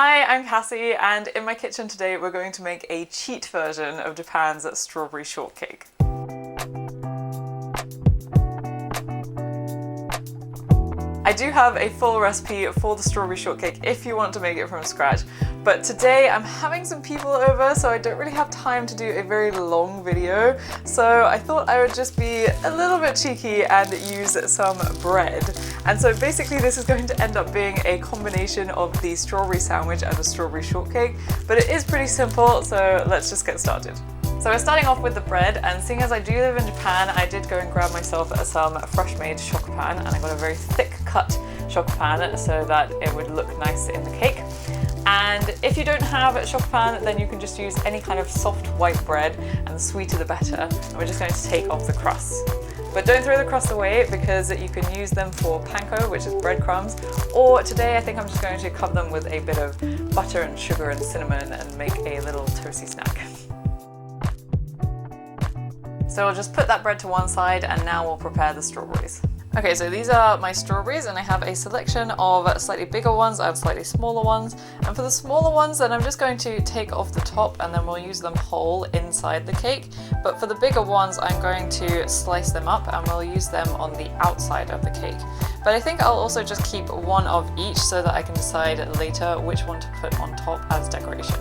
Hi, I'm Cassie, and in my kitchen today we're going to make a cheat version of Japan's strawberry shortcake. I do have a full recipe for the strawberry shortcake if you want to make it from scratch, but today I'm having some people over, so I don't really have time to do a very long video, so I thought I would just be a little bit cheeky and use some bread. And so basically this is going to end up being a combination of the strawberry sandwich and the strawberry shortcake, but it is pretty simple, so let's just get started. So we're starting off with the bread, and seeing as I do live in Japan, I did go and grab myself some fresh made Shokupan, and I got a very thick cut Shokupan so that it would look nice in the cake. And if you don't have Shokupan, then you can just use any kind of soft white bread, and the sweeter the better. And we're just going to take off the crusts. But don't throw the crust away because you can use them for panko, which is breadcrumbs, or today I think I'm just going to cover them with a bit of butter and sugar and cinnamon and make a little toasty snack. So I'll just put that bread to one side, and now we'll prepare the strawberries. Okay, so these are my strawberries, and I have a selection of slightly bigger ones, I have slightly smaller ones, and for the smaller ones then I'm just going to take off the top and then we'll use them whole inside the cake. But for the bigger ones I'm going to slice them up and we'll use them on the outside of the cake. But I think I'll also just keep one of each so that I can decide later which one to put on top as decoration.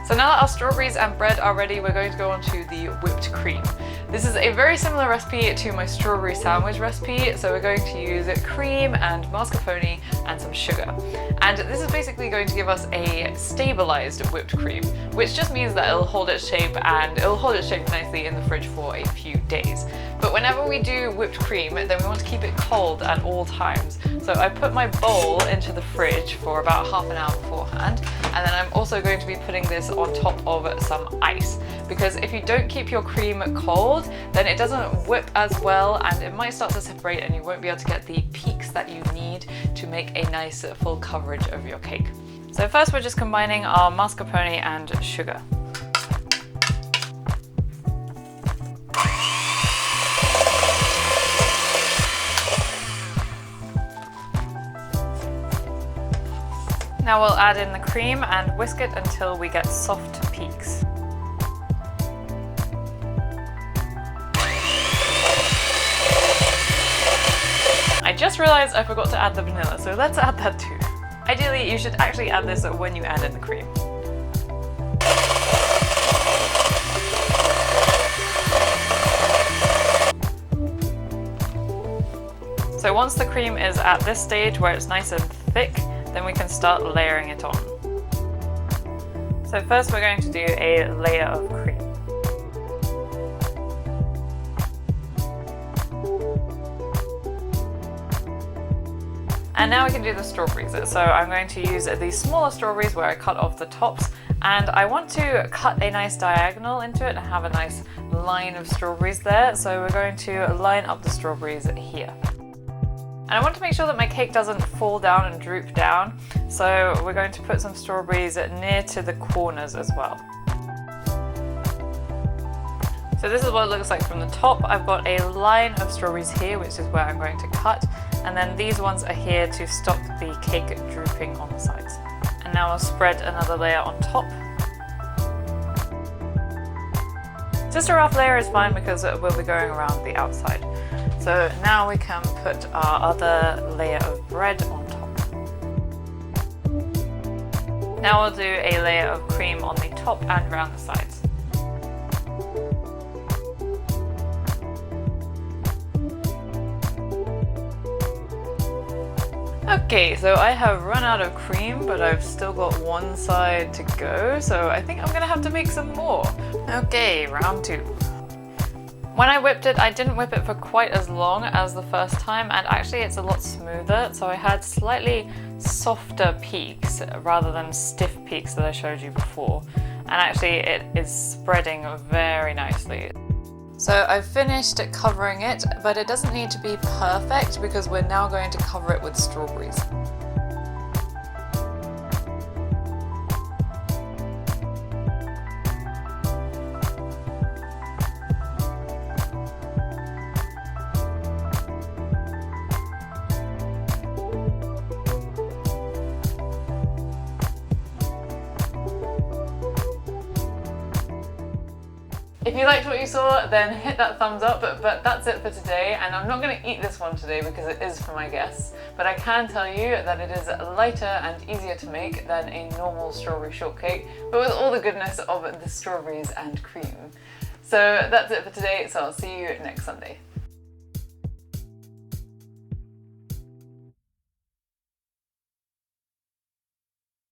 So now that our strawberries and bread are ready, we're going to go on to the whipped cream. This is a very similar recipe to my strawberry sandwich recipe, so we're going to use cream and mascarpone and some sugar. And this is basically going to give us a stabilised whipped cream, which just means that it'll hold its shape, and it'll hold its shape nicely in the fridge for a few days. But whenever we do whipped cream, then we want to keep it cold at all times. So I put my bowl into the fridge for about half an hour beforehand, and then I'm also going to be putting this on top of some ice, because if you don't keep your cream cold, then it doesn't whip as well and it might start to separate and you won't be able to get the peaks that you need to make a nice full coverage of your cake. So first we're just combining our mascarpone and sugar. Now we'll add in the cream and whisk it until we get soft peaks. I just realized I forgot to add the vanilla, so let's add that too. Ideally, you should actually add this when you add in the cream. So once the cream is at this stage where it's nice and thick, then we can start layering it on. So first we're going to do a layer of cream. And now we can do the strawberries. So I'm going to use these smaller strawberries where I cut off the tops, and I want to cut a nice diagonal into it and have a nice line of strawberries there. So we're going to line up the strawberries here. And I want to make sure that my cake doesn't fall down and droop down, so we're going to put some strawberries near to the corners as well. So this is what it looks like from the top. I've got a line of strawberries here, which is where I'm going to cut, and then these ones are here to stop the cake drooping on the sides. And now I'll spread another layer on top. Just a rough layer is fine because we'll be going around the outside. So now we can put our other layer of bread on top. Now we'll do a layer of cream on the top and around the sides. Okay, so I have run out of cream, but I've still got one side to go, so I think I'm gonna have to make some more. Okay, round two. When I whipped it, I didn't whip it for quite as long as the first time, and actually it's a lot smoother, so I had slightly softer peaks rather than stiff peaks that I showed you before. And actually it is spreading very nicely. So I've finished covering it, but it doesn't need to be perfect because we're now going to cover it with strawberries. If you liked what you saw, then hit that thumbs up, but that's it for today, and I'm not going to eat this one today because it is for my guests, but I can tell you that it is lighter and easier to make than a normal strawberry shortcake, but with all the goodness of the strawberries and cream. So that's it for today, so I'll see you next Sunday.